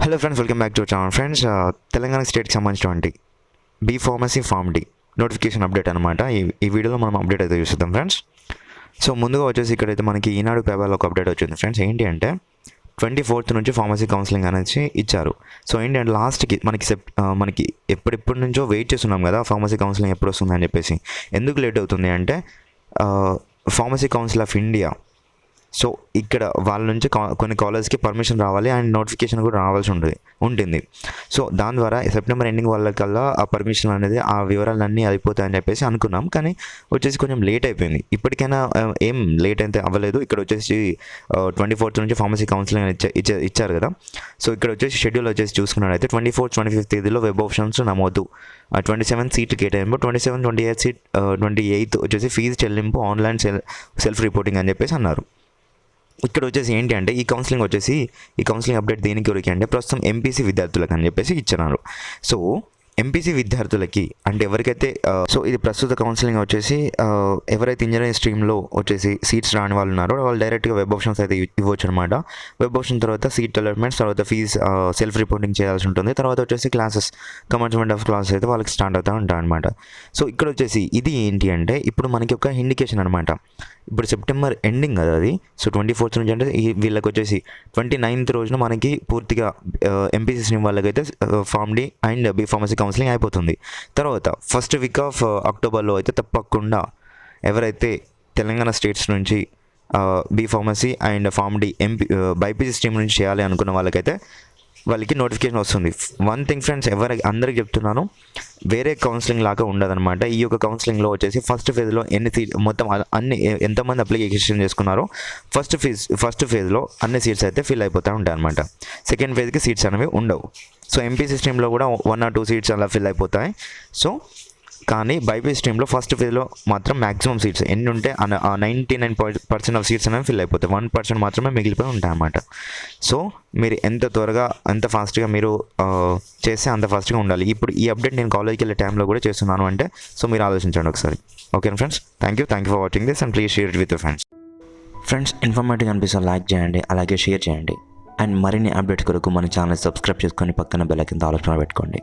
Hello friends, welcome back to channel. Friends, Telangana స్టేట్కి సంబంధించినటువంటి B pharmacy pharm D notification update అనమాట. ఈ వీడియోలో మనం అప్డేట్ అయితే చూస్తాం ఫ్రెండ్స్. సో ముందుగా వచ్చేసి ఇక్కడైతే మనకి ఈనాడు పేపర్లో ఒక అప్డేట్ వచ్చింది ఫ్రెండ్స్. ఏంటి అంటే 24th నుంచి ఫార్మసీ కౌన్సిలింగ్ అనేది ఇచ్చారు. సో ఏంటి అంటే లాస్ట్కి మనకి ఎప్పటి నుంచో వెయిట్ చేస్తున్నాం కదా, ఫార్మసీ కౌన్సిలింగ్ ఎప్పుడు వస్తుంది అని చెప్పేసి. ఎందుకు లేట్ అవుతుంది అంటే pharmacy council of India, so ఇక్కడ వాళ్ళ నుంచి కొన్ని కాలేజ్కి పర్మిషన్ రావాలి అండ్ నోటిఫికేషన్ కూడా రావాల్సి ఉంటుంది. సో దాని ద్వారా సెప్టెంబర్ ఎండింగ్ వాళ్ళకల్లా ఆ పర్మిషన్ అనేది, ఆ వివరాలన్నీ అయిపోతాయని చెప్పేసి అనుకున్నాం. కానీ వచ్చేసి కొంచెం లేట్ అయిపోయింది. ఇప్పటికైనా ఏం లేట్ అయితే అవ్వలేదు. ఇక్కడ వచ్చేసి 24th నుంచి ఫార్మసీ కౌన్సిలింగ్ ఇచ్చారు కదా. సో ఇక్కడ వచ్చేసి షెడ్యూల్ వచ్చేసి చూసుకున్నట్టయితే 24th, 25th తేదీలో వెబ్ ఆప్షన్స్ నమోదు, 27 సీట్లు కేటాయింపు, 27, 28 వచ్చేసి ఫీజు చెల్లింపు, ఆన్లైన్ సెల్ఫ్ రిపోర్టింగ్ అని చెప్పేసి అన్నారు. ఇక్కడ వచ్చేసి ఏంటి అంటే ఈ కౌన్సిలింగ్ అప్డేట్ దేనికి వరకు అంటే ప్రస్తుతం ఎంపీసీ విద్యార్థులకు అని చెప్పేసి ఇచ్చినారు. సో ఎంపీసీ విద్యార్థులకి అంటే ఎవరికైతే సో ఇది ప్రస్తుత కౌన్సిలింగ్ వచ్చేసి ఎవరైతే ఇంజనీరింగ్ స్ట్రీమ్లో వచ్చేసి సీట్స్ రాని వాళ్ళు ఉన్నారో వాళ్ళు డైరెక్ట్గా వెబ్ ఆప్షన్స్ అయితే ఇవ్వచ్చు అనమాట. వెబ్ ఆప్షన్ తర్వాత సీట్ అలాట్మెంట్స్, తర్వాత ఫీజ్ సెల్ఫ్ రిపోర్టింగ్ చేయాల్సి ఉంటుంది. తర్వాత వచ్చేసి క్లాసెస్, కమెన్స్మెంట్ ఆఫ్ క్లాసెస్ అయితే వాళ్ళకి స్టార్ట్ అవుతూ ఉంటాయి అనమాట. సో ఇక్కడ వచ్చేసి ఇది ఏంటి అంటే ఇప్పుడు మనకి ఒక ఇండికేషన్ అనమాట. ఇప్పుడు సెప్టెంబర్ ఎండింగ్ కదా అది. సో 24th నుంచి అంటే వీళ్ళకి వచ్చేసి 29th రోజున మనకి పూర్తిగా ఎంపీసీ స్ట్రీమ్ వాళ్ళకైతే pharm D and B pharmacy counselling అయిపోతుంది. తర్వాత ఫస్ట్ వీక్ ఆఫ్ అక్టోబర్లో అయితే తప్పకుండా ఎవరైతే తెలంగాణ స్టేట్స్ నుంచి B pharmacy and pharm D BiPC stream నుంచి చేయాలి అనుకున్న వాళ్ళకి నోటిఫికేషన్ వస్తుంది. వన్ థింగ్ ఫ్రెండ్స్, అందరికి చెప్తున్నాను, వేరే కౌన్సిలింగ్ లాగా ఉండదన్నమాట. ఈ యొక్క కౌన్సిలింగ్లో వచ్చేసి ఫస్ట్ ఫేజ్లో మొత్తం ఎంతమంది అప్లికేషన్ చేసుకున్నారో ఫస్ట్ ఫేజ్లో అన్ని సీట్స్ అయితే ఫిల్ అయిపోతూ ఉంటాయి అనమాట. సెకండ్ ఫేజ్కి సీట్స్ అనేవి ఉండవు. సో ఎంపీసీ స్ట్రీమ్లో కూడా 1 or 2 సీట్స్ అలా ఫిల్ అయిపోతాయి. సో కానీ బైపీసీ స్ట్రీమ్లో ఫస్ట్ ఫేజ్లో మాత్రం మ్యాక్సిమం సీట్స్ ఎన్ని ఉంటే 99% ఆఫ్ సీట్స్ అనేవి ఫిల్ అయిపోతాయి. 1% మాత్రమే మిగిలిపోయి ఉంటాయి అన్నమాట. సో మీరు ఎంత త్వరగా ఎంత ఫాస్ట్గా మీరు చేస్తే అంత ఫాస్ట్గా ఉండాలి. ఇప్పుడు ఈ అప్డేట్ నేను కాలేజ్కి వెళ్ళే టైంలో కూడా చేస్తున్నాను అంటే సో మీరు ఆలోచించండి ఒకసారి. Okay friends, thank you for watching this and please share it with your friends. Friends, informative అనిపిస్తే లైక్ చేయండి, అలాగే షేర్ చేయండి. అండ్ మరిన్ని అప్డేట్స్ కొరకు మన ఛానల్ సబ్స్క్రైబ్ చేసుకొని పక్కన బెల్ ఐకాన్ ఆల్ ఆప్షన్ పెట్టుకోండి.